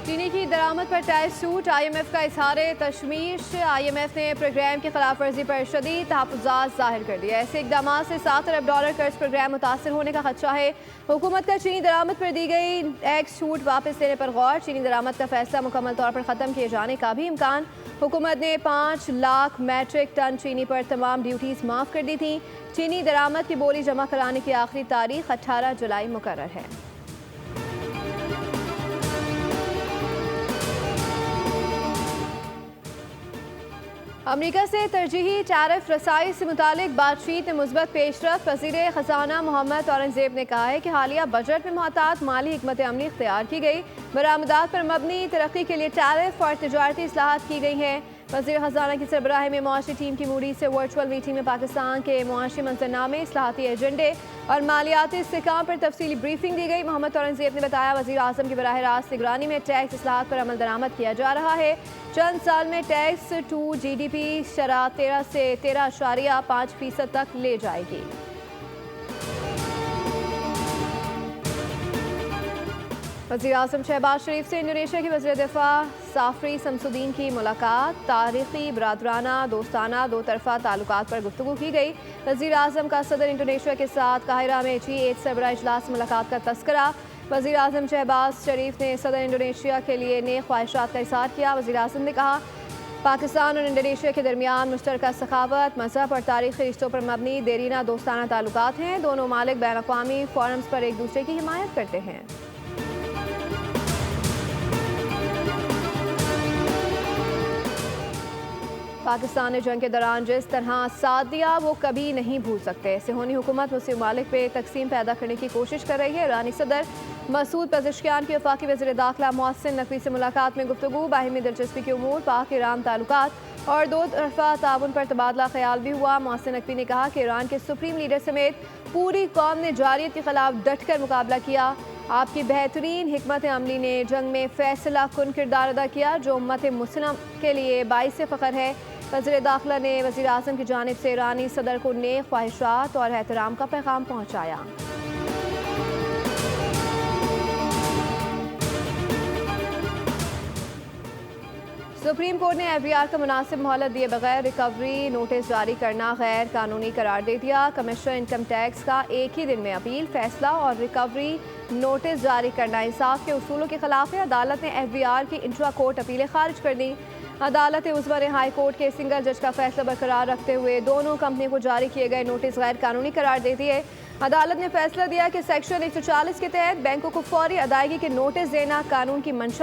चीनी की दरामद पर टैक्स छूट, IMF का इजहार तशवीश। IMF ने प्रोग्राम की खिलाफ वर्जी पर शदीद तहफ़्फ़ुज़ात जाहिर कर दिया। ऐसे इकदाम से $7 अरब कर्ज प्रोग्राम मुतासर होने का खदशा है। हुकूमत का चीनी दरामद पर दी गई टैक्स छूट वापस लेने पर गौर। चीनी दरामद का फैसला मुकम्मल तौर पर ख़त्म किए जाने का भी इम्कान। हुकूमत ने 5 लाख मैट्रिक टन चीनी पर तमाम ड्यूटीज़ माफ़ कर दी थी। चीनी दरामद की बोली जमा कराने की आखिरी तारीख 18 जुलाई मुकर्रर है। अमरीका से तरजीही टैरिफ रसाई से मुतालिक बातचीत में मुस्बत पेशरफ। वज़ीर ख़जाना मोहम्मद औरंगज़ेब ने कहा है कि हालिया बजट में मुहतात माली हिकमत अमली इख्तियार की गई। बरामदात पर मबनी तरक्की के लिए टैरिफ और तजारती इस्लाहात की गई हैं। वज़ीर ख़जाना की सरबराही में मुआशी टीम की मूडी से वर्चुअल मीटिंग में पाकिस्तान के मुआशी मंजरनामे, इस्लाहाती एजेंडे और मालियाती इस्तेहकाम पर तफसीली ब्रीफिंग दी गई। मोहम्मद औरंगज़ेब ने बताया, वज़ीर आज़म की बराह रास्त निगरानी में टैक्स इस्लाहात पर अमल दरामद किया जा रहा है। चंद साल में टैक्स टू GDP शरह 13 से 13.5% तक ले जाएगी। वज़ीर आज़म शहबाज शरीफ से इंडोनेशिया की वज़ीर दिफा साफरी शमसुद्दीन की मुलाकात। तारीखी, बरादराना, दोस्ताना, दो तरफ़ा ताल्लुकात पर गुफ्तगू की गई। वज़ीर आज़म का सदर इंडोनेशिया के साथ काहिरा में G8 सरबराह इजलास मुलाकात का तस्करा। वज़ीर आज़म शहबाज शरीफ ने सदर इंडोनेशिया के लिए नेक ख्वाहिशात का इज़हार किया। वज़ीर आज़म ने कहा, पाकिस्तान और इंडोनेशिया के दरमियान मुश्तरका सखावत, मज़हब और तारीख़ी रिश्तों पर मबनी देरीना दोस्ताना ताल्लुकात हैं। दोनों मालिक बैन अक़वामी फोरम्स पर एक दूसरे की हिमायत करते हैं। पाकिस्तान ने जंग के दौरान जिस तरह साथ दिया वो कभी नहीं भूल सकते। सिहोनी हुकूमत मुस्लिम मालिक पे तकसीम पैदा करने की कोशिश कर रही है। ईरानी सदर मसूद पेज़ेश्कियान की वफाकी वज़ीर दाखिला मोहसिन नकवी से मुलाकात में गुफ्तगू, बाहिमी दिलचस्पी के उमूर, पाक ईरान ताल्लुकात और दो तरफ़ा ताउन पर तबादला ख्याल भी हुआ। मोहसिन नकवी ने कहा कि ईरान के सुप्रीम लीडर समेत पूरी कौम ने जारियत के खिलाफ डट कर मुकाबला किया। आपकी बेहतरीन हिकमत अमली ने जंग में फैसला कुन किरदार अदा किया, जो उम्मत मुस्लिम के लिए बाइस फ़ख्र है। वज़ीर दाखिला ने वज़ीर आज़म की जानिब से ईरानी सदर को नेक ख्वाहिशात और एहतराम का पैगाम पहुँचाया। सुप्रीम कोर्ट ने FBR का मुनासिब मोहलत दिए बगैर रिकवरी नोटिस जारी करना गैर कानूनी करार दे दिया। कमिश्नर इनकम टैक्स का एक ही दिन में अपील, फैसला और रिकवरी नोटिस जारी करना इंसाफ के उसूलों के खिलाफ है। अदालत ने FBR की इंट्रा कोर्ट अपीलें खारिज कर दी। अदालत उज़्वा ने हाई कोर्ट के सिंगल जज का फैसला बरकरार रखते हुए दोनों कंपनियों को जारी किए गए नोटिस गैर कानूनी करार दे दिए। अदालत ने फैसला दिया कि सेक्शन 140 के तहत बैंकों को फौरी अदायगी के नोटिस देना कानून की मंशा